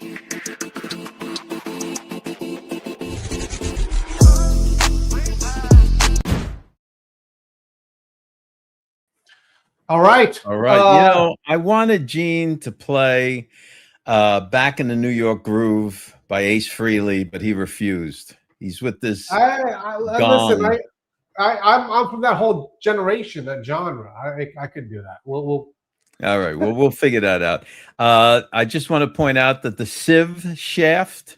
All right. All right. I wanted Gene to play Back in the New York Groove by Ace Frehley, but he refused. He's with this listen, I'm from that whole generation, that genre. I could do that. We'll All right. Well, we'll figure that out. I just want to point out that the Civ shaft,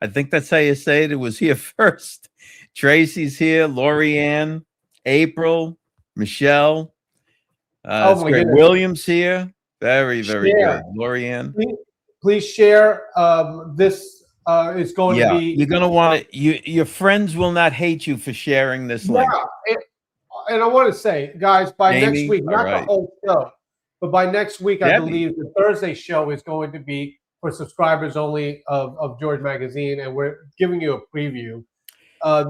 I think that's how you say it was here first. Tracy's here, Lorianne, April, Michelle. Oh my goodness. Williams here. Very, very good. Lorianne. Please share. This is going to be. You're going to want it. Your friends will not hate you for sharing this link. And I want to say, guys, by next week, not the whole show, but by next week, I believe the Thursday show is going to be for subscribers only of George Magazine, and we're giving you a preview.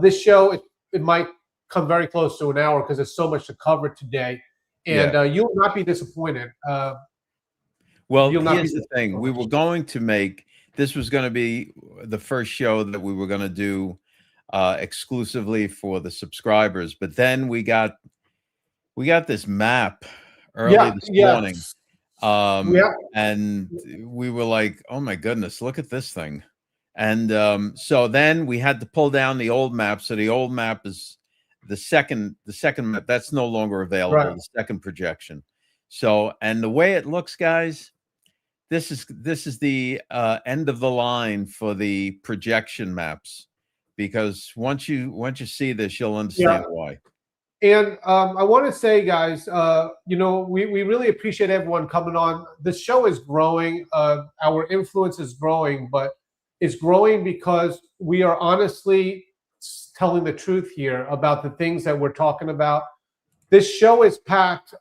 This show, it might come very close to an hour because there's so much to cover today. And you'll not be disappointed. Well, here's the thing. We were going to make, this was going to be the first show that we were going to do exclusively for the subscribers. But then we got this map early this morning. And we were like, oh my goodness, look at this thing. And so then we had to pull down the old map. So the old map is the second map that's no longer available, the second projection. So, and the way it looks, guys, this is the end of the line for the projection maps, because once you see this, you'll understand why. And I want to say, guys, we really appreciate everyone coming on. The show is growing. Our influence is growing, but it's growing because we are honestly telling the truth here about the things that we're talking about. This show is packed.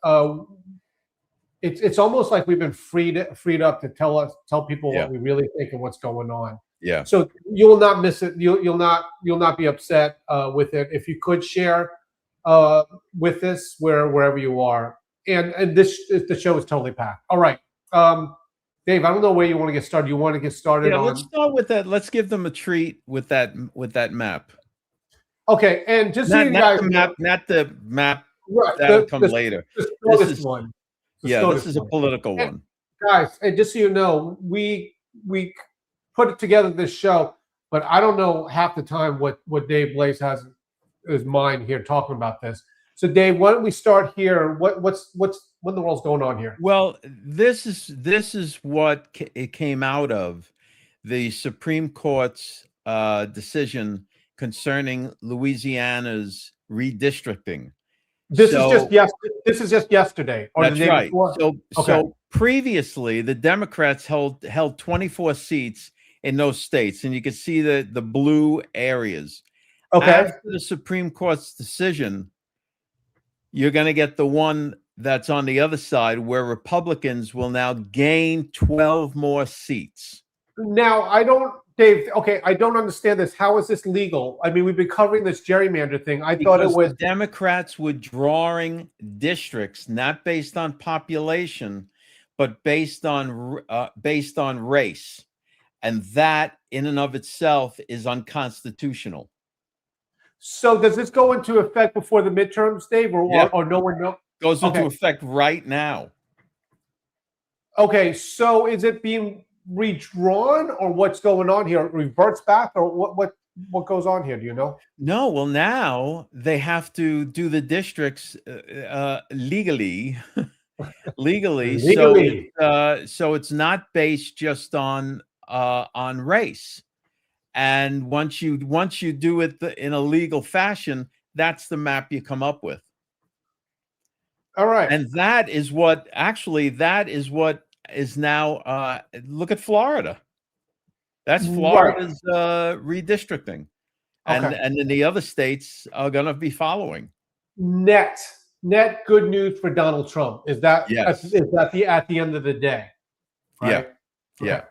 It's almost like we've been freed up to tell people what we really think and what's going on. Yeah. So you will not miss it. You'll not be upset with it. If you could share with us wherever you are. And the show is totally packed. All right. Dave, I don't know where you want to get started. You want to get started on? Let's start with that. Let's give them a treat with that map. Okay, and just so you guys know, not the map that'll come later. This is one. This is a political one. Guys, and just so you know, we put together this show, but I don't know half the time what Dave Blaze has in his mind here talking about this. So Dave, why don't we start here? What in the world's going on here? Well, this is what it came out of the Supreme Court's decision concerning Louisiana's redistricting. This is just yesterday. Or that's the day right. Before? So previously, the Democrats held 24 seats in those states, and you can see the blue areas. Okay. After the Supreme Court's decision, you're going to get the one that's on the other side, where Republicans will now gain 12 more seats. Now, Dave, okay, I don't understand this. How is this legal? I mean, we've been covering this gerrymander thing. I thought it was the Democrats were drawing districts not based on population, but based on race, and that in and of itself is unconstitutional. So, does this go into effect before the midterms, Dave, or no one knows? Goes into effect right now. Okay, so is it being redrawn, or what's going on here? It reverts back, or what goes on here? Do you know? No. Well, now they have to do the districts legally. Legally. So it's not based just on race. And once you do it in a legal fashion, that's the map you come up with. All right. And that is what is now, look at Florida. That's Florida's redistricting. And then the other states are going to be following. Net good news for Donald Trump. Is that at the end of the day? Right? Yeah.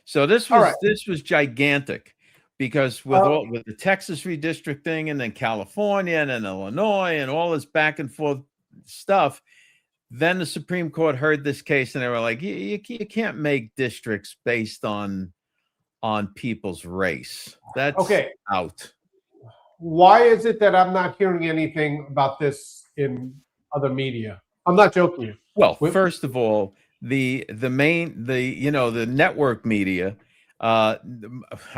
So this was gigantic, because with the Texas redistricting, and then California, and then Illinois, and all this back and forth stuff, then the Supreme Court heard this case, and they were like, you can't make districts based on on people's race. That's Okay. out. Why is it that I'm not hearing anything about this in other media? I'm not joking you. Well, first of all, the network media, I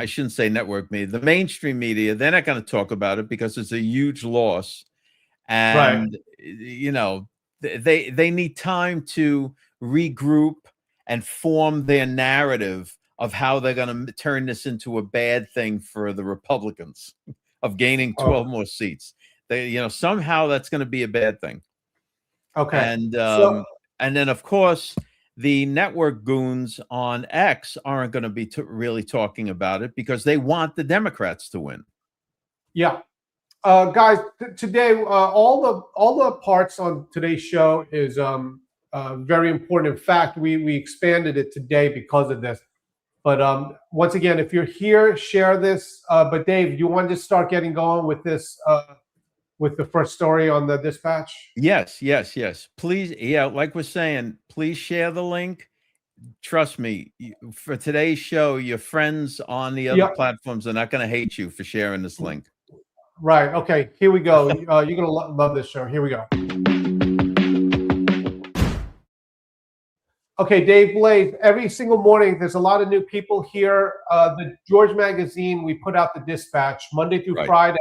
shouldn't say network media, the mainstream media, they're not going to talk about it because it's a huge loss. And they need time to regroup and form their narrative of how they're going to turn this into a bad thing for the Republicans of gaining 12 more seats. Somehow that's going to be a bad thing. Okay. And then of course the network goons on X aren't going to be really talking about it because they want the Democrats to win. Yeah. Guys, today all the parts on today's show is very important. In fact, we expanded it today because of this. But once again, if you're here, share this. But Dave, you want to just start getting going with this, with the first story on the Dispatch? Yes. Please, like we're saying, please share the link. Trust me, for today's show, your friends on the other platforms are not going to hate you for sharing this link. Right. Okay. Here we go. You're going to love this show. Here we go. Okay, Dave Blade, every single morning, there's a lot of new people here. The George Magazine, we put out the Dispatch Monday through Friday.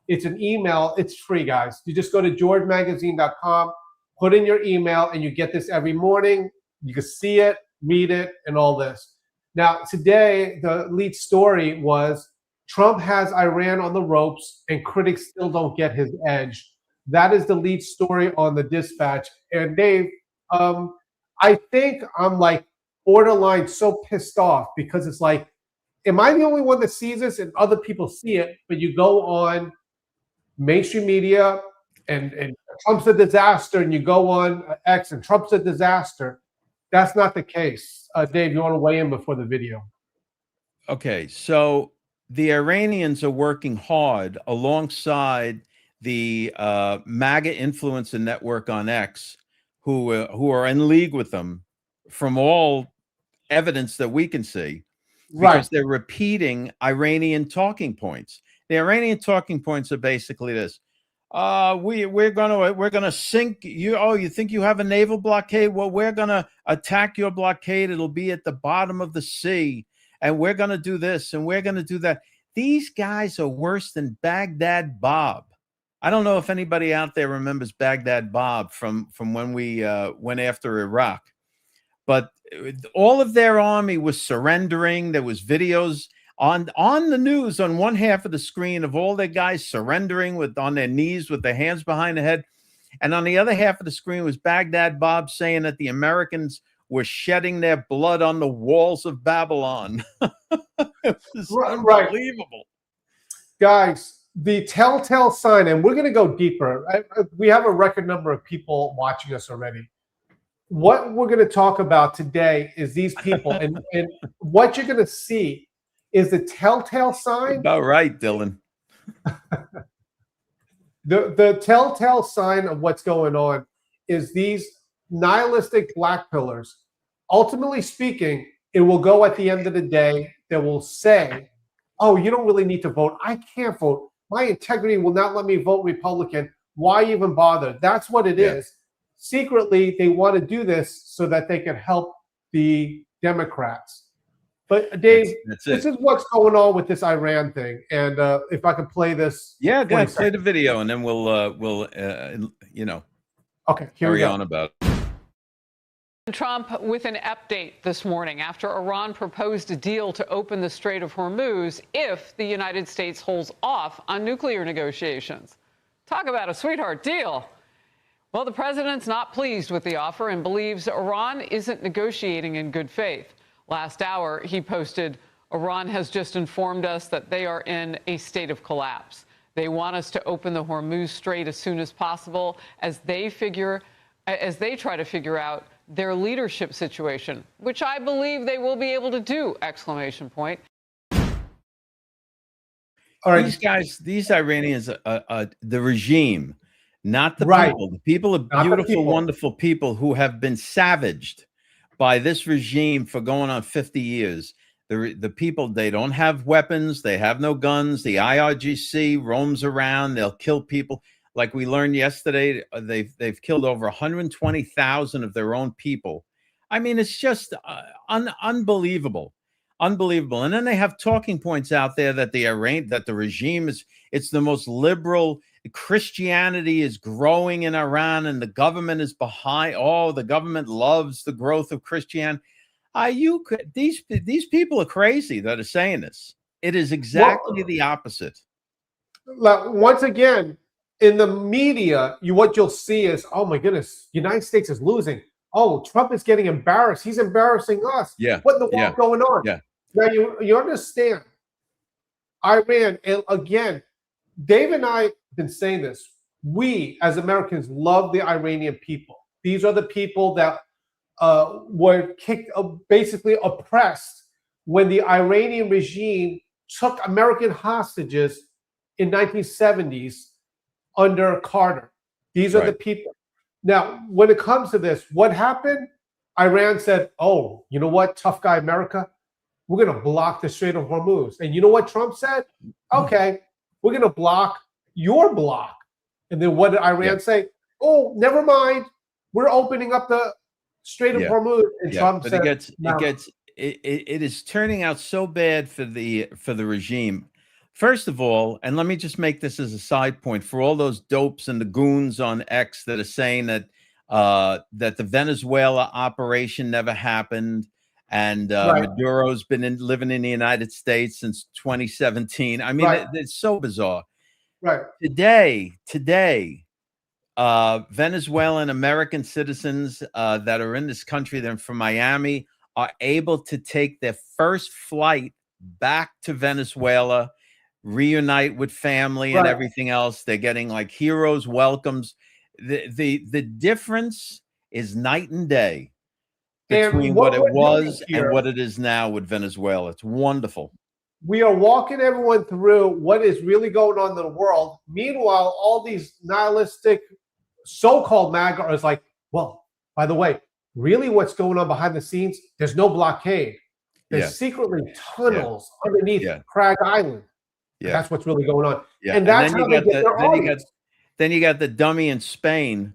It's an email. It's free, guys. You just go to georgemagazine.com, put in your email, and you get this every morning. You can see it, read it, and all this. Now, today, the lead story was Trump has Iran on the ropes, and critics still don't get his edge. That is the lead story on the Dispatch. And Dave, I think I'm like borderline so pissed off because it's like, am I the only one that sees this and other people see it? But you go on mainstream media and Trump's a disaster, and you go on X and Trump's a disaster. That's not the case. Dave, you want to weigh in before the video? Okay, so the Iranians are working hard alongside the MAGA influencer network on X, who are in league with them from all evidence that we can see, because they're repeating Iranian talking points. The Iranian talking points are basically this: we're gonna sink you. Oh, you think you have a naval blockade? Well, we're gonna attack your blockade. It'll be at the bottom of the sea, and we're gonna do this and we're gonna do that. These guys are worse than Baghdad Bob. I don't know if anybody out there remembers Baghdad Bob from when we went after Iraq, but all of their army was surrendering. There was videos on the news on one half of the screen of all their guys surrendering on their knees with their hands behind the head. And on the other half of the screen was Baghdad Bob saying that the Americans were shedding their blood on the walls of Babylon. It was unbelievable. Guys, the telltale sign, and we're going to go deeper. We have a record number of people watching us already. What we're going to talk about today is these people, and what you're going to see is the telltale sign. About right, Dylan. The telltale sign of what's going on is these nihilistic black pillars. Ultimately speaking, it will go at the end of the day that will say, oh, you don't really need to vote. I can't vote. My integrity will not let me vote Republican. Why even bother? That's what it is. Secretly, they want to do this so that they can help the Democrats. But Dave, this is what's going on with this Iran thing. And if I can play this. Yeah, go ahead, play the video, and then we'll okay, carry on about it. Trump with an update this morning after Iran proposed a deal to open the Strait of Hormuz if the United States holds off on nuclear negotiations. Talk about a sweetheart deal. Well, the president's not pleased with the offer and believes Iran isn't negotiating in good faith. Last hour, he posted, Iran has just informed us that they are in a state of collapse. They want us to open the Hormuz Strait as soon as possible as they try to figure out their leadership situation, which I believe they will be able to do, exclamation point. All right, these guys, these Iranians, the regime, not the people. The people are beautiful, wonderful people who have been savaged by this regime for going on 50 years. The people, they don't have weapons. They have no guns. The IRGC roams around. They'll kill people. Like we learned yesterday, they've killed over 120,000 of their own people. I mean, it's just unbelievable. Unbelievable. And then they have talking points out there that the regime it's the most liberal. Christianity is growing in Iran and the government is behind. Oh, the government loves the growth of Christianity. These people are crazy that are saying this. It is exactly the opposite. Once again, in the media, what you'll see is, oh my goodness, United States is losing. Oh, Trump is getting embarrassed. He's embarrassing us. Yeah. What in the world going on? Yeah. Now you understand. Iran, and again, Dave and I have been saying this. We as Americans love the Iranian people. These are the people that were basically oppressed when the Iranian regime took American hostages in 1970s under Carter. These are the people. Now, when it comes to this, what happened? Iran said, oh, you know what, tough guy America? We're going to block the Strait of Hormuz. And you know what Trump said? Okay, we're going to block your block. And then what did Iran say? Oh, never mind. We're opening up the Strait of Hormuz. And Trump said, it is turning out so bad for the regime. First of all, and let me just make this as a side point for all those dopes and the goons on X that are saying that that the Venezuela operation never happened, and Maduro's been living in the United States since 2017. I mean, it's so bizarre. Right. Today, Venezuelan American citizens that are in this country, they're from Miami, are able to take their first flight back to Venezuela, reunite with family and everything else. They're getting like heroes welcomes. The difference is night and day between what it was and what it is now with Venezuela. It's wonderful. We are walking everyone through what is really going on in the world. Meanwhile, all these nihilistic so-called MAGA are like, well, by the way, really what's going on behind the scenes, there's no blockade. There's secretly tunnels underneath Crag Island. Yeah. That's what's really going on. Yeah. And that's how they get their audience. Then you got the dummy in Spain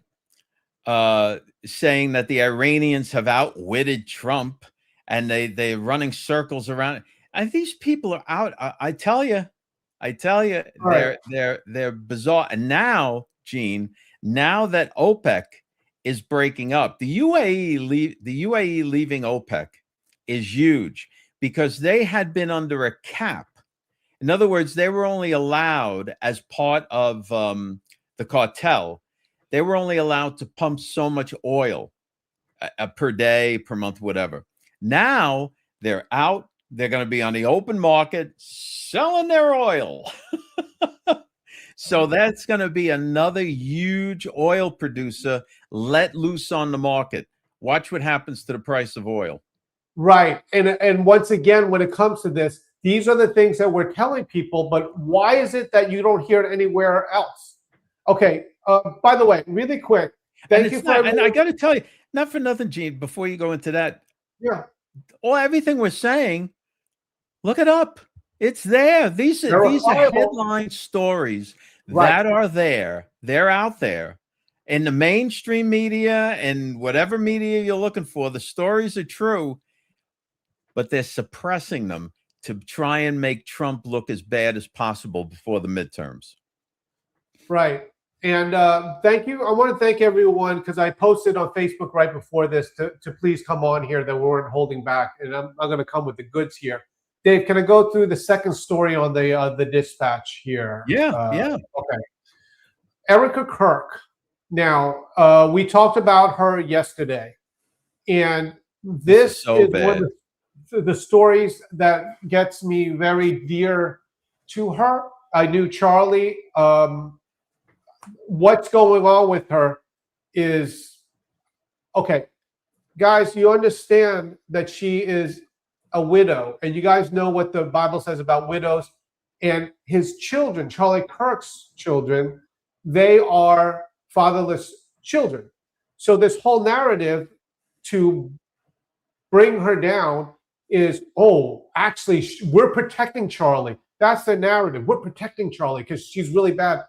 saying that the Iranians have outwitted Trump and they're running circles around it. And these people are out. I tell you, they're bizarre. And now, Gene, now that OPEC is breaking up, the UAE leaving OPEC is huge because they had been under a cap. In other words, they were only allowed, as part of the cartel, they were only allowed to pump so much oil per day, per month, whatever. Now they're out. They're going to be on the open market selling their oil. So that's going to be another huge oil producer let loose on the market. Watch what happens to the price of oil. Right. And once again, when it comes to this, these are the things that we're telling people, but why is it that you don't hear it anywhere else? Okay. By the way, really quick. Thank you for and I got to tell you, not for nothing, Gene, before you go into that. Yeah. Everything we're saying, look it up. It's there. These are headline stories that are there. They're out there in the mainstream media and whatever media you're looking for. The stories are true, but they're suppressing them to try and make Trump look as bad as possible before the midterms. Right. And thank you. I want to thank everyone because I posted on Facebook right before this to please come on here, that we weren't holding back. And I'm going to come with the goods here. Dave, can I go through the second story on the dispatch here? Yeah. Okay. Erika Kirk. Now, we talked about her yesterday. And this is one of the stories that gets me very dear to her. I knew Charlie. What's going on with her is, okay, guys, you understand that she is a widow, and you guys know what the Bible says about widows. And his children, Charlie Kirk's children, they are fatherless children. So this whole narrative to bring her down is, oh, actually, we're protecting Charlie. That's the narrative. We're protecting Charlie because she's really bad.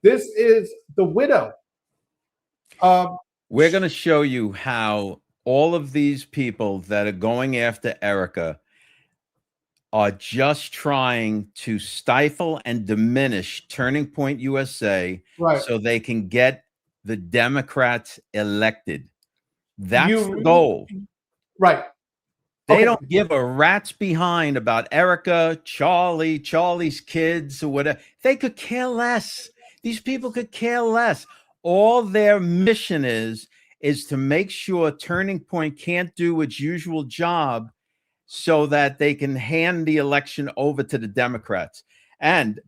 This is the widow. We're going to show you how all of these people that are going after Erika are just trying to stifle and diminish Turning Point USA so they can get the Democrats elected. That's the goal. Right. They don't give a rat's behind about Erika, Charlie's kids, or whatever. They could care less. These people could care less. All their mission is to make sure Turning Point can't do its usual job so that they can hand the election over to the Democrats. And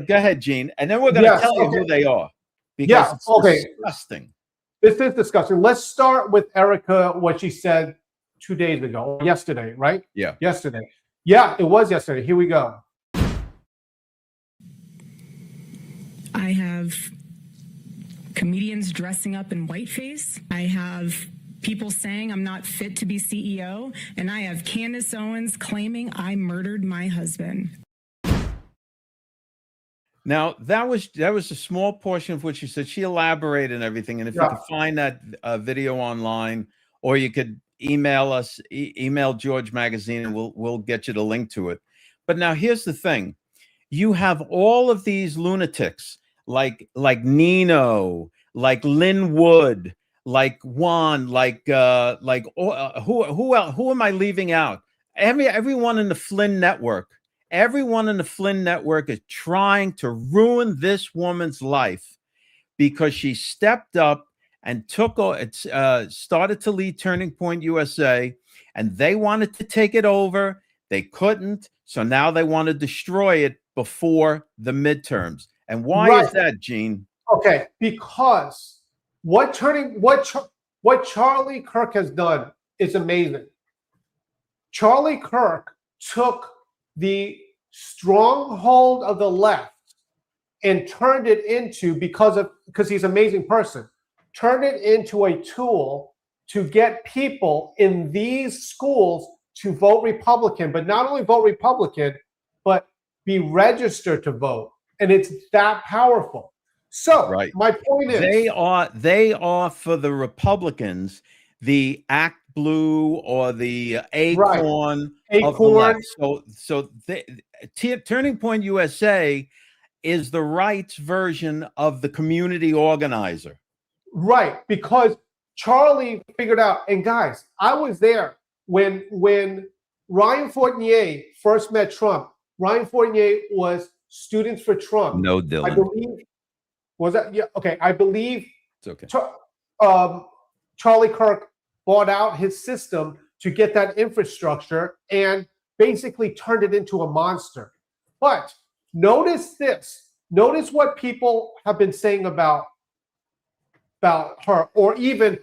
go ahead, Gene. And then we're going to tell you who they are. Because it's disgusting. This is disgusting. Let's start with Erika, what she said 2 days ago, yesterday, right? Yeah. Yesterday. Yeah, it was yesterday. Here we go. I have comedians dressing up in whiteface. I have people saying I'm not fit to be CEO. And I have Candace Owens claiming I murdered my husband. Now, that was a small portion of what she said. She elaborated and everything. And if you could find that video online, or you could email us, email George Magazine, and we'll get you the link to it. But now here's the thing. You have all of these lunatics like Nino, like Lynn Wood, like Juan, who am I leaving out? Everyone in the Flynn network. Everyone in the Flynn network is trying to ruin this woman's life because she stepped up and started to lead Turning Point USA, and they wanted to take it over. They couldn't, so now they want to destroy it before the midterms. And why is that, Gene? Okay, because what Charlie Kirk has done is amazing. Charlie Kirk took the stronghold of the left and turned it into, because he's an amazing person, turned it into a tool to get people in these schools to vote Republican, but not only vote Republican, but be registered to vote. And it's that powerful. So my point is, they are for the Republicans, the Act Blue or the Acorn of the left. So Turning Point USA is the right's version of the community organizer. Right, because Charlie figured out, and guys, I was there when Ryan Fournier first met Trump. Ryan Fournier was Students for Trump. No, Dylan. I believe, was that? Yeah, okay. I believe it's okay. Charlie Kirk bought out his system to get that infrastructure and basically turned it into a monster. But notice this. Notice what people have been saying about her, or even,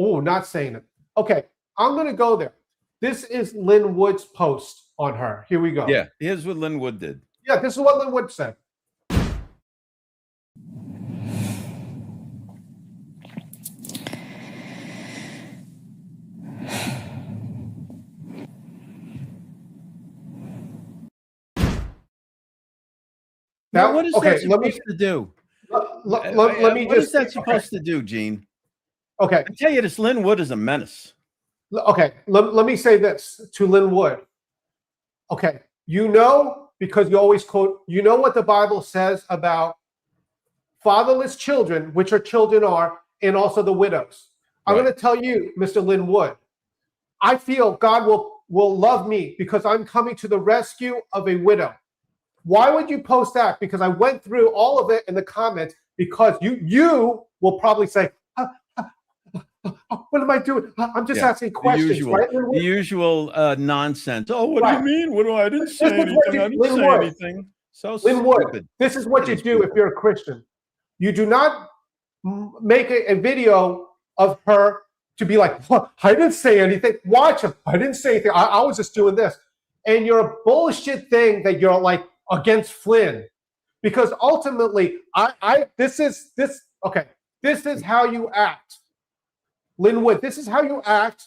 not saying it. Okay, I'm going to go there. This is Lynn Wood's post on her. Here we go. Yeah, here's what Lynn Wood did. Yeah, this is what Lynn Wood said. Now, what is that supposed to do? Let me what is that supposed to do, Gene? Okay. I tell you, this Lynn Wood is a menace. Okay, let me say this to Lynn Wood. Okay, because you always quote, what the Bible says about fatherless children, which our children are, and also the widows. I'm going to tell you, Mr. Lynn Wood, I feel God will love me because I'm coming to the rescue of a widow. Why would you post that? Because I went through all of it in the comments, because you will probably say, what am I doing? I'm just asking questions. The usual nonsense. Oh, what do you mean? I didn't say anything. I didn't say anything. So Lynn Wood, this is what you do if you're a Christian. You do not make a video of her to be like, I didn't say anything. Watch him. I didn't say anything. I was just doing this. And you're a bullshit thing that you're like against Flynn. Because ultimately, this is how you act. Lynn Wood, this is how you act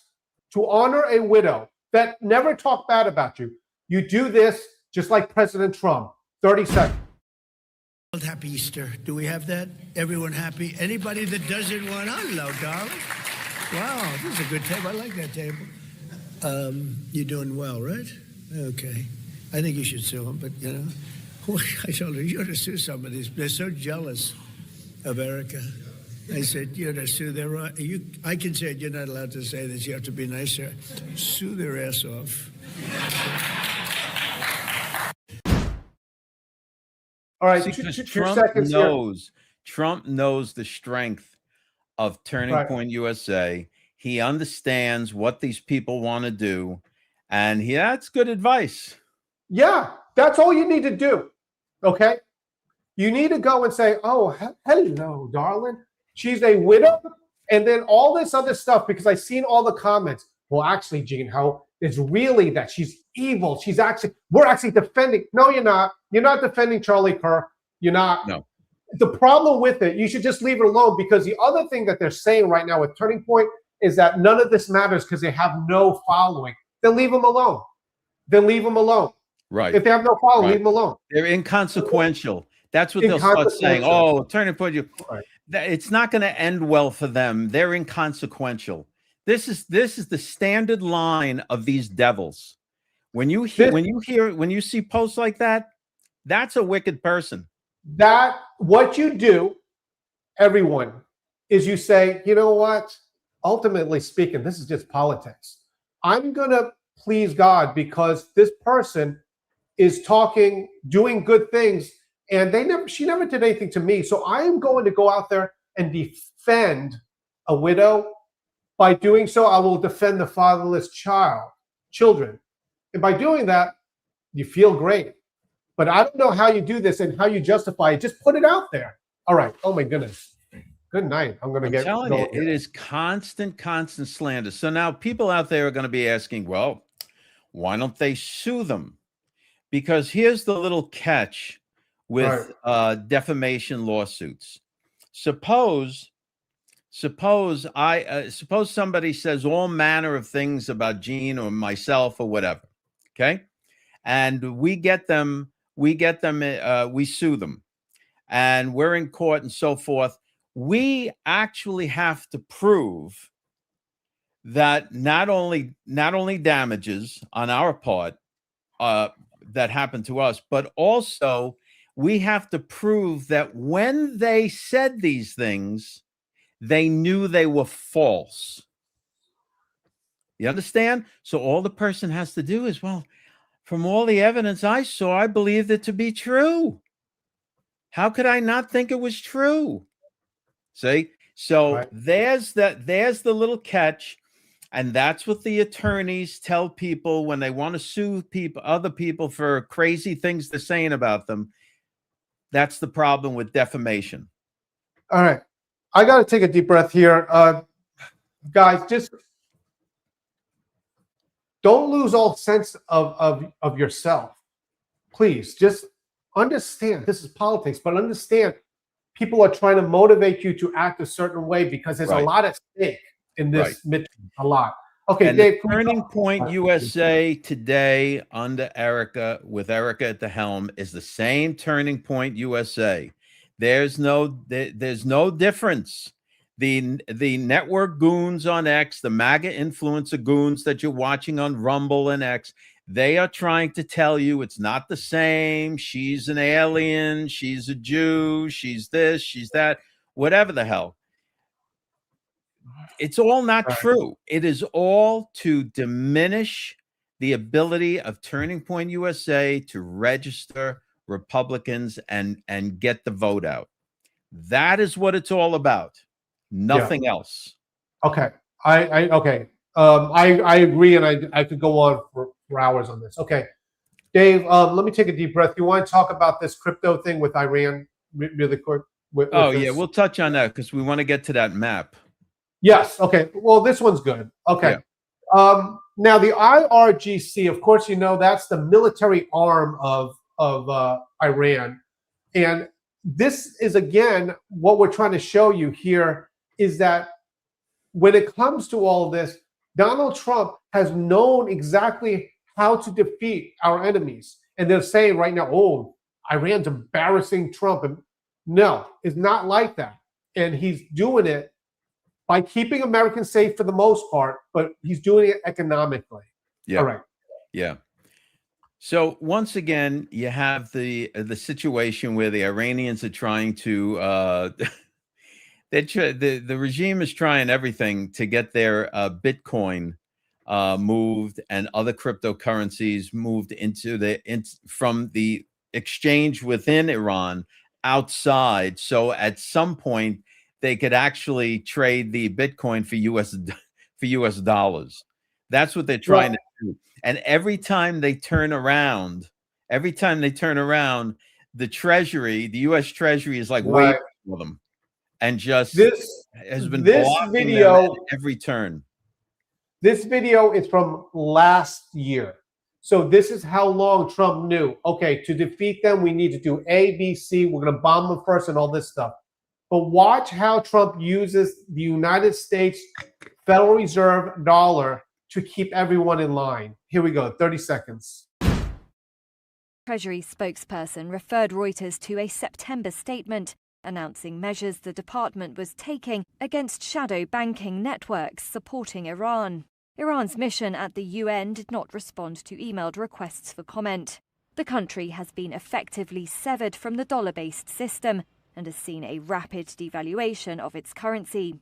to honor a widow. that never talk bad about you. You do this just like President Trump. 30 seconds. Happy Easter. Do we have that? Everyone happy? Anybody that doesn't want, hello, darling. Wow, this is a good table. I like that table. You're doing well, right? Okay. I think you should sue them, but, you know, I told her, you ought to sue some of these. They're so jealous of Erika. I said, you ought to sue their... I can say it, you're not allowed to say this. You have to be nicer. Sue their ass off. All right, See, two Trump seconds knows. Trump knows the strength of Turning Point USA. He understands what these people want to do, and that's good advice. Yeah, that's all you need to do. Okay, you need to go and say, "Oh, hello, darling. She's a widow," and then all this other stuff. Because I've seen all the comments. Well, actually, Gene, how it's really that she's evil. We're actually defending. No, you're not. You're not defending Charlie Kirk. You're not. No. The problem with it, you should just leave it alone, because the other thing that they're saying right now with Turning Point is that none of this matters because they have no following. Then leave them alone. Right. If they have no following, leave them alone. They're inconsequential. That's what they'll start saying. Oh, Turning Point. It's not going to end well for them. They're inconsequential. This is the standard line of these devils. When you see posts like that, that's a wicked person. That what you do, everyone, is you say, you know what? Ultimately speaking, this is just politics. I'm gonna please God because this person is doing good things, and she never did anything to me. So I am going to go out there and defend a widow. By doing so, I will defend the fatherless children. And by doing that, you feel great. But I don't know how you do this and how you justify it. Just put it out there. All right. Oh my goodness. Good night. I'm telling you, it is constant slander. So now people out there are going to be asking, well, why don't they sue them? Because here's the little catch with defamation lawsuits. Suppose somebody says all manner of things about Gene or myself or whatever, okay? And we sue them, and we're in court and so forth. We actually have to prove that not only damages on our part that happened to us, but also we have to prove that when they said these things, they knew they were false. You understand? So all the person has to do is, well, from all the evidence I saw, I believed it to be true. How could I not think it was true? See? So there's the little catch. And that's what the attorneys tell people when they want to sue other people for crazy things they're saying about them. That's the problem with defamation. All right. I got to take a deep breath here. Guys, just don't lose all sense of yourself. Please, just understand this is politics, but understand people are trying to motivate you to act a certain way because there's a lot at stake in this midterm. A lot. Okay, and Dave. Turning Point USA today under Erika, with Erika at the helm, is the same Turning Point USA. There's no difference. The network goons on X, the MAGA influencer goons that you're watching on Rumble and X, they are trying to tell you it's not the same. She's an alien. She's a Jew. She's this. She's that. Whatever the hell. It's all not true. It is all to diminish the ability of Turning Point USA to register Republicans and get the vote out. That is what it's all about. Nothing else. Okay. I agree, and I could go on for hours on this. Okay. Dave, let me take a deep breath. You want to talk about this crypto thing with Iran really quick? Yeah, we'll touch on that because we want to get to that map. Yes. Okay. Well, this one's good. Okay. Yeah. Now the IRGC, of course, you know that's the military arm of Iran, and this is again what we're trying to show you here is that when it comes to all of this, Donald Trump has known exactly how to defeat our enemies. And they're saying right now, oh, Iran's embarrassing Trump. And no, it's not like that. And he's doing it by keeping Americans safe for the most part, but he's doing it economically. Yeah. All right. Yeah. So once again, you have the situation where the Iranians are trying to the regime is trying everything to get their Bitcoin moved and other cryptocurrencies moved from the exchange within Iran outside. So at some point they could actually trade the Bitcoin for US dollars. That's what they're trying to do. And every time they turn around, the Treasury, the U.S. Treasury is like waiting for them, and just has been blocking them at every turn. This video is from last year. So this is how long Trump knew, okay, to defeat them, we need to do A, B, C. We're going to bomb them first and all this stuff. But watch how Trump uses the United States Federal Reserve dollar to keep everyone in line. Here we go, 30 seconds. Treasury spokesperson referred Reuters to a September statement announcing measures the department was taking against shadow banking networks supporting Iran. Iran's mission at the UN did not respond to emailed requests for comment. The country has been effectively severed from the dollar-based system and has seen a rapid devaluation of its currency.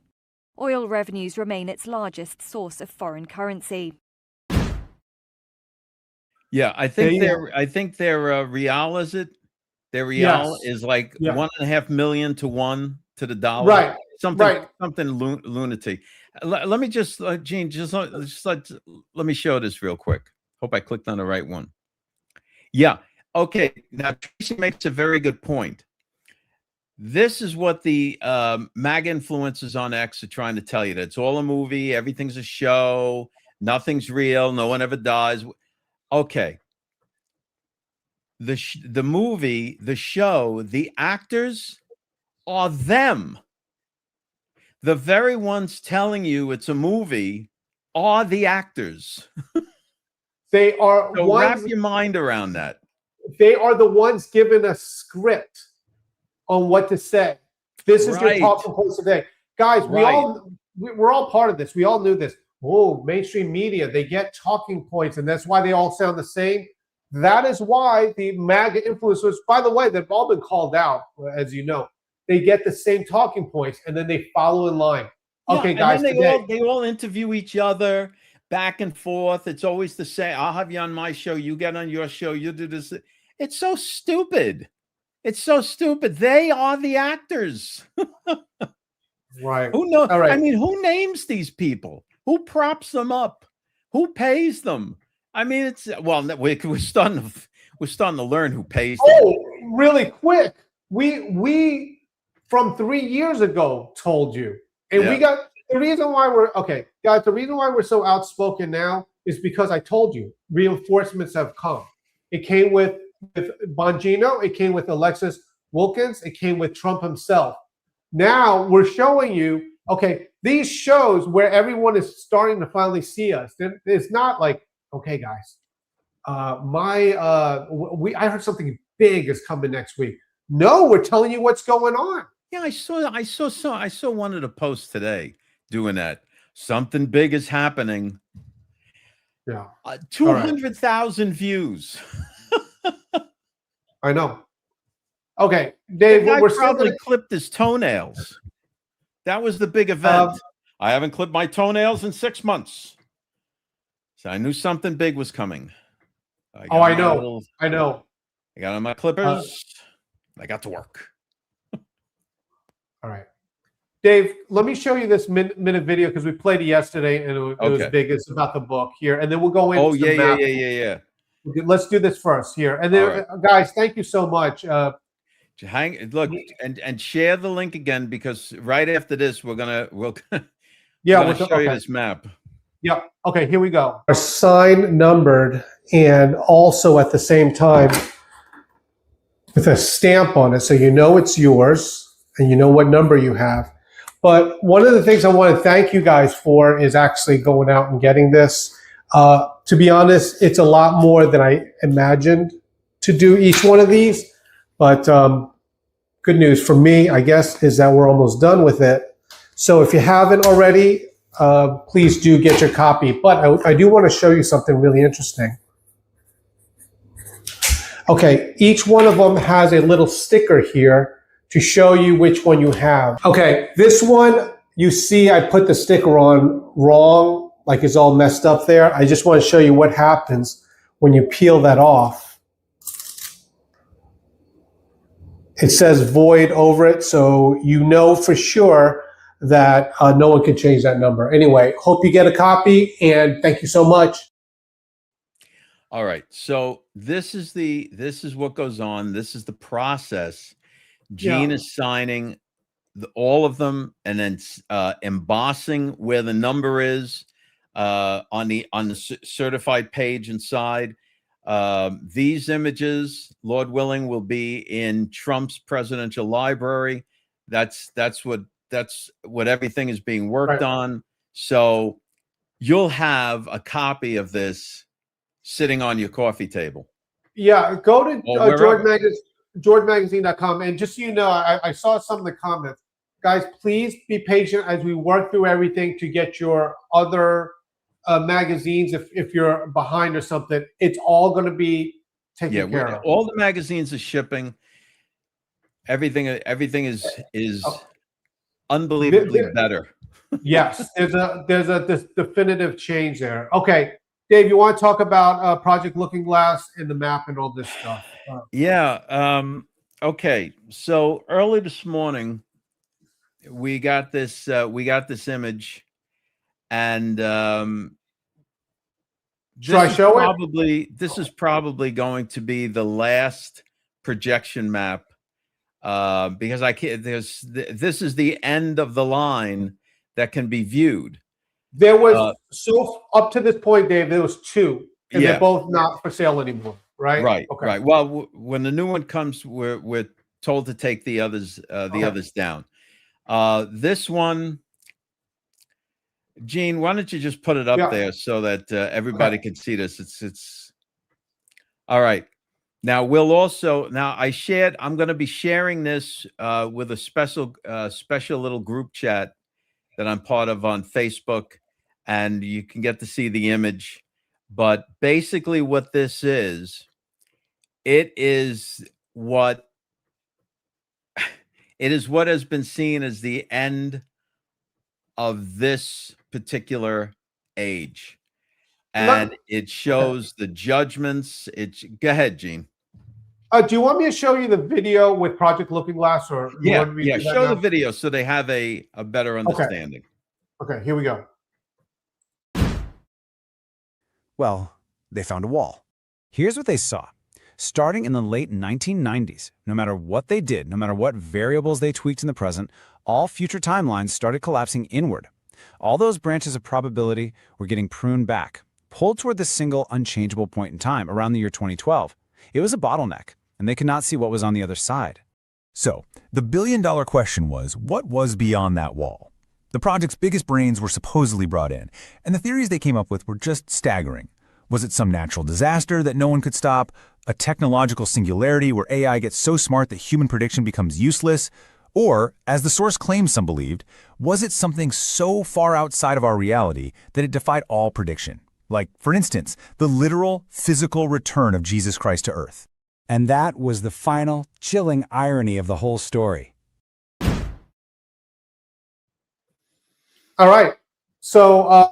Oil revenues remain its largest source of foreign currency. Yeah, I think their real is it. Their real is like 1.5 million to 1 to the dollar. Right. Something lunatic. Let me just, Gene, let me show this real quick. Hope I clicked on the right one. Yeah. Okay. Now Tracy makes a very good point. This is what the MAGA influencers on X are trying to tell you, that it's all a movie, everything's a show, nothing's real, no one ever dies. Okay. The movie, the show, the actors are them. The very ones telling you it's a movie are the actors. They are so wrap your mind around that. They are the ones given a script on what to say. This is your talking points today. Guys, we're all part of this. We all knew this. Oh, mainstream media, they get talking points, and that's why they all sound the same. That is why the MAGA influencers, by the way, they've all been called out, as you know. They get the same talking points, and then they follow in line. Okay, guys, they all interview each other back and forth. It's always the same. I'll have you on my show. You get on your show. You do this. It's so stupid. It's so stupid. They are the actors. Right. Who knows? I mean, who names these people? Who props them up? Who pays them? I mean, it's we're starting to learn who pays them. Oh, really quick. We from 3 years ago told you, and we got the reason why we're guys. The reason why we're so outspoken now is because I told you reinforcements have come. It came with Bongino. It came with Alexis Wilkins. It came with Trump himself. Now we're showing you, these shows where everyone is starting to finally see us. It's not like, okay, guys, I heard something big is coming next week. No, we're telling you what's going on. Yeah, I saw one of the posts today doing that. Something big is happening. Yeah, 200,000 views. I know. Okay, Dave, we're probably clipped his toenails. That was the big event. I haven't clipped my toenails in 6 months, so I knew something big was coming. I know. I got on my clippers. I got to work. All right, Dave, let me show you this minute video because we played it yesterday and it was big. It's about the book here, and then we'll go into the map. Yeah. Okay, let's do this first here, and then guys, thank you so much. Look and share the link again, because right after this we'll show you this map. Yeah. Okay. Here we go. Are sign numbered and also at the same time with a stamp on it, so you know it's yours and you know what number you have. But one of the things I want to thank you guys for is actually going out and getting this. To be honest, it's a lot more than I imagined to do each one of these. But good news for me, I guess, is that we're almost done with it. So if you haven't already, please do get your copy. But I do want to show you something really interesting. Okay, each one of them has a little sticker here to show you which one you have. Okay, this one, you see I put the sticker on wrong, like it's all messed up there. I just want to show you what happens when you peel that off. It says void over it, so you know for sure that no one can change that number. Anyway, hope you get a copy, and thank you so much. All right, so this is what goes on. This is the process. Gene is signing all of them and then embossing where the number is on the certified page inside. These images, Lord willing, will be in Trump's presidential library. That's what everything is being worked on. So you'll have a copy of this sitting on your coffee table. Yeah, go to georgemagazine.com. And just so you know, I saw some of the comments. Guys, please be patient as we work through everything to get your other magazines. If you're behind or something, it's all going to be taken care of. All the magazines are shipping. Everything is unbelievably better. Yes, there's a definitive change there. Okay, Dave, you want to talk about Project Looking Glass and the map and all this stuff? Okay. So early this morning, we got this image, and should I show it? This is probably going to be the last projection map, because this is the end of the line that can be viewed. There was up to this point, Dave, there was two, and they're both not for sale anymore, right? Right. Okay. Right. Well, when the new one comes, we're told to take the others others down. This one, Gene, why don't you just put it up there so that everybody can see this? It's all right. Now I'm going to be sharing this with a special little group chat that I'm part of on Facebook, and you can get to see the image. But basically what this is, it is what has been seen as the end of this particular age. And it shows the judgments. Go ahead, Gene. Do you want me to show you the video with Project Looking Glass, or show the video so they have a better understanding. Okay, here we go. Well, they found a wall. Here's what they saw. Starting in the late 1990s, no matter what they did, no matter what variables they tweaked in the present, all future timelines started collapsing inward. All those branches of probability were getting pruned back, pulled toward this single unchangeable point in time around the year 2012. It was a bottleneck, and they could not see what was on the other side. So, the billion-dollar question was, what was beyond that wall? The project's biggest brains were supposedly brought in, and the theories they came up with were just staggering. Was it some natural disaster that no one could stop? A technological singularity where AI gets so smart that human prediction becomes useless? Or, as the source claims some believed, was it something so far outside of our reality that it defied all prediction? Like, for instance, the literal, physical return of Jesus Christ to Earth. And that was the final, chilling irony of the whole story. All right. So,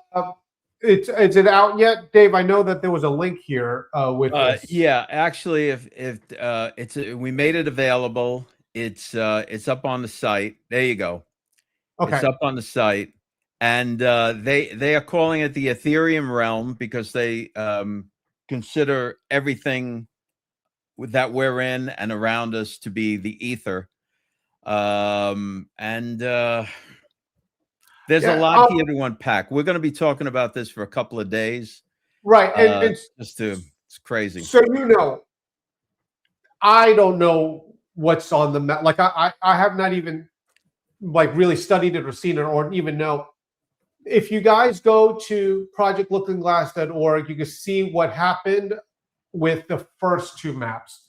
is it out yet, Dave? I know that there was a link here with this. Yeah, actually, we made it available. It's up on the site. There you go. Okay. It's up on the site. And they are calling it the Ethereum realm because they consider everything that we're in and around us to be the ether. There's a lot here to unpack. We're going to be talking about this for a couple of days. Right. And it's crazy. So, I don't know what's on the map. Like I have not even like really studied it or seen it or even know. If you guys go to projectlookingglass.org, you can see what happened with the first two maps,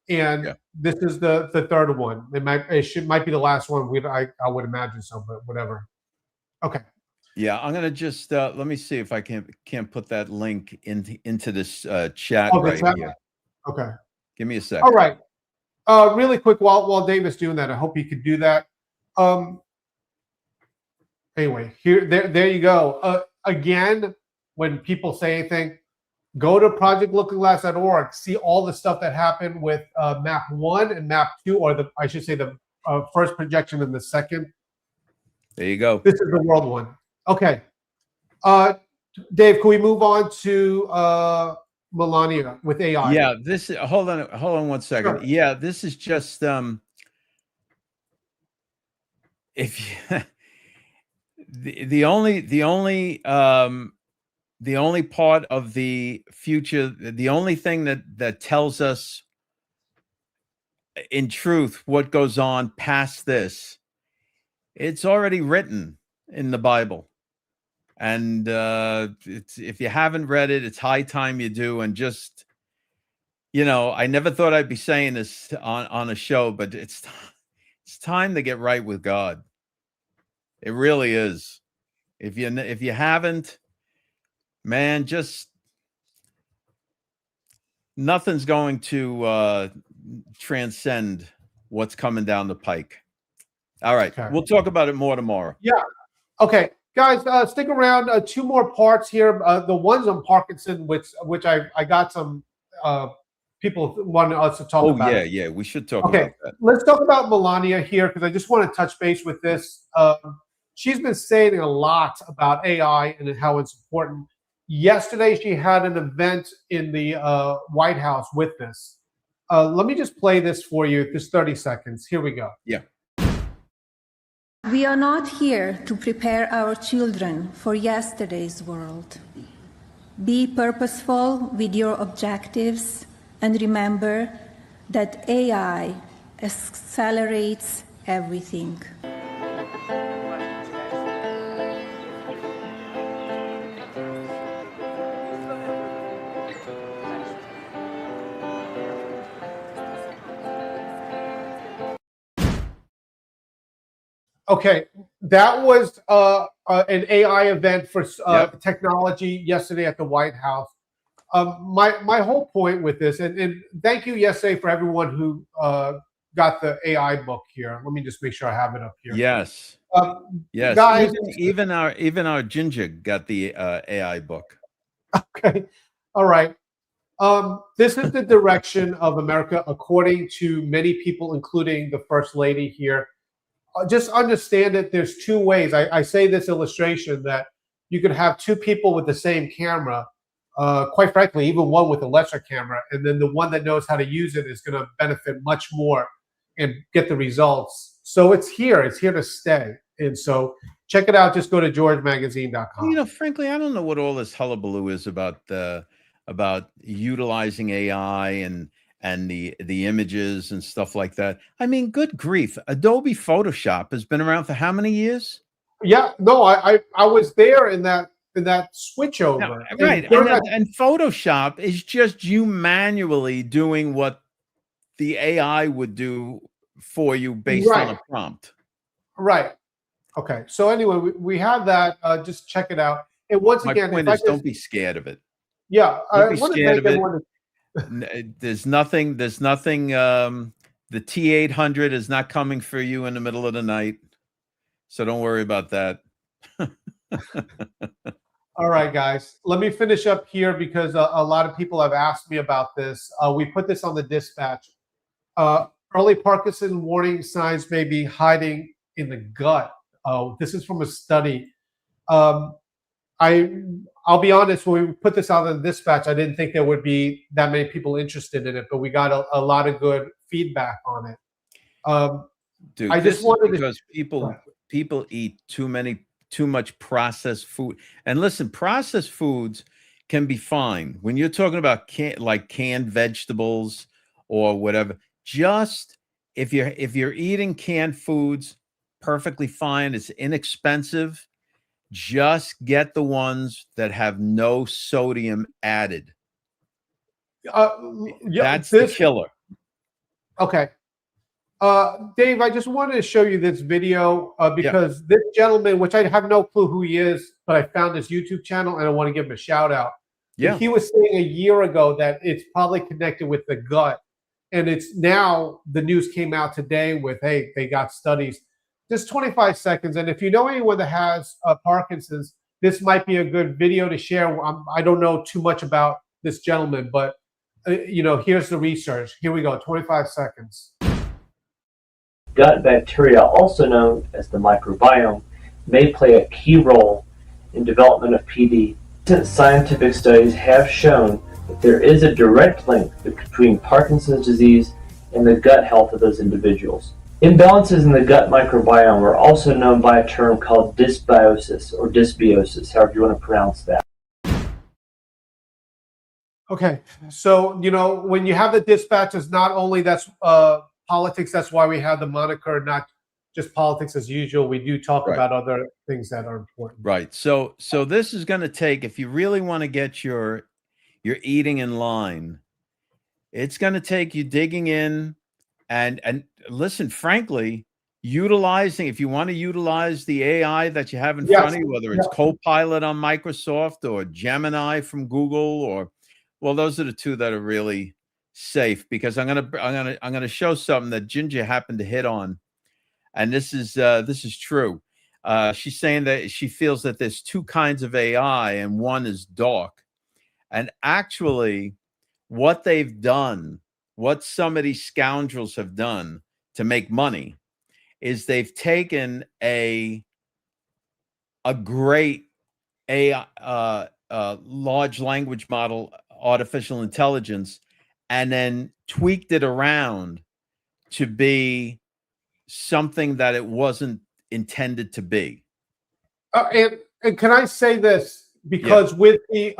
and Yeah. this is the third one. It might be the last one. I would imagine so, but whatever. Okay. Yeah, I'm gonna just let me see if I can't put that link into this chat Oh, right chat? here. Okay. Give me a second. All right. Really quick, while David's doing that, I hope he could do that. Anyway, there you go. Again, when people say anything, go to projectlookingglass.org. See all the stuff that happened with map 1 and map 2, or I should say the first projection and the second. There you go. This is the world one. Okay. Dave, can we move on to Melania with AI? Yeah, this is hold on 1 second. Sure. Yeah, this is just if you, the only part of the future, the only thing that tells us in truth what goes on past this, it's already written in the Bible. And if you haven't read it, it's high time you do. And just, I never thought I'd be saying this on a show, but it's time to get right with God. It really is. If you haven't, man, just nothing's going to transcend what's coming down the pike. All right. Okay. We'll talk about it more tomorrow. Yeah. Okay. Guys, stick around. Two more parts here. The ones on Parkinson, which I got some people wanted us to talk about. Oh, yeah. We should talk about that. Let's talk about Melania here, because I just want to touch base with this. She's been saying a lot about AI and how it's important. Yesterday, she had an event in the White House with this. Let me just play this for you. Just 30 seconds. Here we go. Yeah. We are not here to prepare our children for yesterday's world. Be purposeful with your objectives and remember that AI accelerates everything. Okay, that was an AI event for technology yesterday at the White House. My whole point with this, and thank you yesterday for everyone who got the AI book here. Let me just make sure I have it up here. Yes. Yes. Guys, even our Ginger got the AI book. Okay. All right. This is the direction of America, according to many people, including the First Lady here. Just understand that there's two ways. I say this illustration that you could have two people with the same camera, quite frankly, even one with a lesser camera, and then the one that knows how to use it is going to benefit much more and get the results. So it's here to stay. And so check it out. Just go to georgemagazine.com. Frankly, I don't know what all this hullabaloo is about utilizing AI and the images and stuff like that. I mean, good grief. Adobe Photoshop has been around for how many years? Yeah, no, I was there in that switchover. No, right. And Photoshop is just you manually doing what the AI would do for you based on a prompt. Right. Okay. So anyway, we have that. Just check it out. And once again, my point is, don't be scared of it. Yeah. Don't be scared of it. There's nothing. The T800 is not coming for you in the middle of the night, so don't worry about that. All right, guys. Let me finish up here because a lot of people have asked me about this. We put this on the dispatch. Early Parkinson warning signs may be hiding in the gut. This is from a study. I'll be honest, when we put this out on the dispatch, I didn't think there would be that many people interested in it, but we got a lot of good feedback on it. Dude, I just wanted because people eat too much processed food. And listen, processed foods can be fine when you're talking about canned vegetables or whatever. Just if you're eating canned foods, perfectly fine. It's inexpensive. Just get the ones that have no sodium added. That's the killer. Okay. Dave, I just wanted to show you this video because this gentleman, which I have no clue who he is, but I found his YouTube channel and I want to give him a shout out. Yeah. He was saying a year ago that it's probably connected with the gut. And it's now the news came out today with, hey, they got studies. Just 25 seconds. And if you know anyone that has Parkinson's, this might be a good video to share. I don't know too much about this gentleman, but here's the research. Here we go, 25 seconds. Gut bacteria, also known as the microbiome, may play a key role in development of PD. Recent scientific studies have shown that there is a direct link between Parkinson's disease and the gut health of those individuals. Imbalances in the gut microbiome are also known by a term called dysbiosis or dysbiosis, however you want to pronounce that. Okay, so when you have the dispatches, not only that's politics, that's why we have the moniker, not just politics as usual. We do talk about other things that are important. Right. So this is going to take, if you really want to get your eating in line, it's going to take you digging in and listen, frankly, utilizing, if you want to utilize the AI that you have in front of you, whether it's Copilot on Microsoft or Gemini from Google, well, those are the two that are really safe, because I'm gonna show something that Ginger happened to hit on, and this is true. She's saying that she feels that there's two kinds of AI, and one is dark. And actually, what they've done, what some of these scoundrels have done to make money, is they've taken a great AI, large language model, artificial intelligence, and then tweaked it around to be something that it wasn't intended to be. And can I say this? Because with the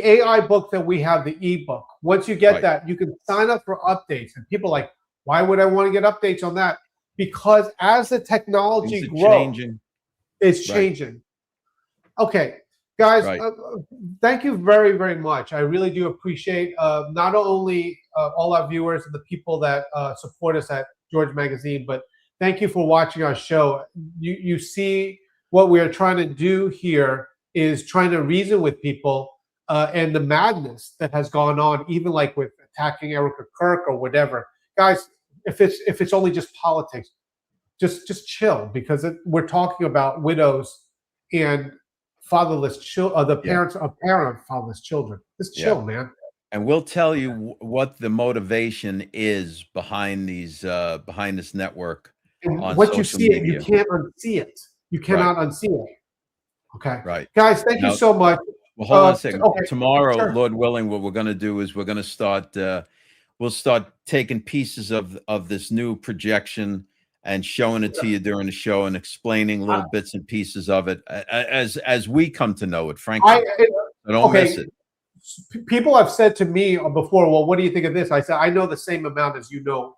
AI book that we have, the ebook, once you get that, you can sign up for updates. And people are like, why would I want to get updates on that? Because as the technology grows, it's changing. Okay, guys, thank you very, very much. I really do appreciate not only all our viewers and the people that support us at George Magazine, but thank you for watching our show. You see what we are trying to do here is trying to reason with people and the madness that has gone on, even like with attacking Erika Kirk or whatever. Guys, if it's only just politics, just chill, because we're talking about widows and fatherless children, the parents of fatherless children. Just chill, man. And we'll tell you what the motivation is behind these behind this network. And what you see it, you can't unsee it. You cannot unsee it. Okay. Right. Guys, thank you so much. Well, hold on a second. Tomorrow, Lord willing, what we're going to do is we're going to start. We'll start taking pieces of this new projection and showing it to you during the show and explaining little bits and pieces of it as we come to know it. Frankly, so don't miss it. People have said to me before, well, what do you think of this? I said, I know the same amount as you know.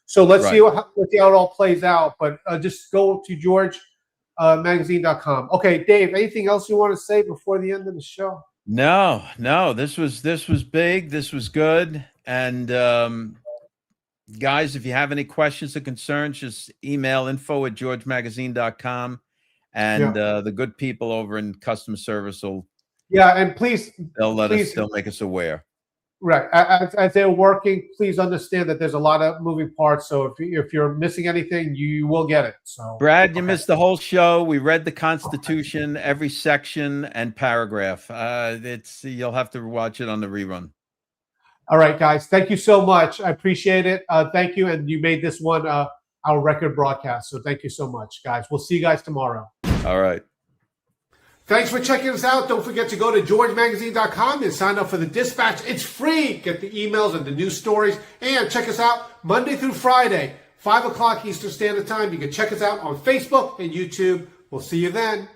So let's see how it all plays out. But just go to GeorgeMagazine.com. Okay, Dave, anything else you want to say before the end of the show? No. This was big. This was good. And guys, if you have any questions or concerns, just email info@georgemagazine.com, and the good people over in customer service will. Yeah, and please, they'll make us aware. Right, as they're working, please understand that there's a lot of moving parts. So if you're missing anything, you will get it. So, Brad, you missed the whole show. We read the Constitution, every section and paragraph. You'll have to watch it on the rerun. All right, guys. Thank you so much. I appreciate it. Thank you, and you made this one our record broadcast. So thank you so much, guys. We'll see you guys tomorrow. All right. Thanks for checking us out. Don't forget to go to GeorgeMagazine.com and sign up for the Dispatch. It's free. Get the emails and the news stories. And check us out Monday through Friday, 5 o'clock Eastern Standard Time. You can check us out on Facebook and YouTube. We'll see you then.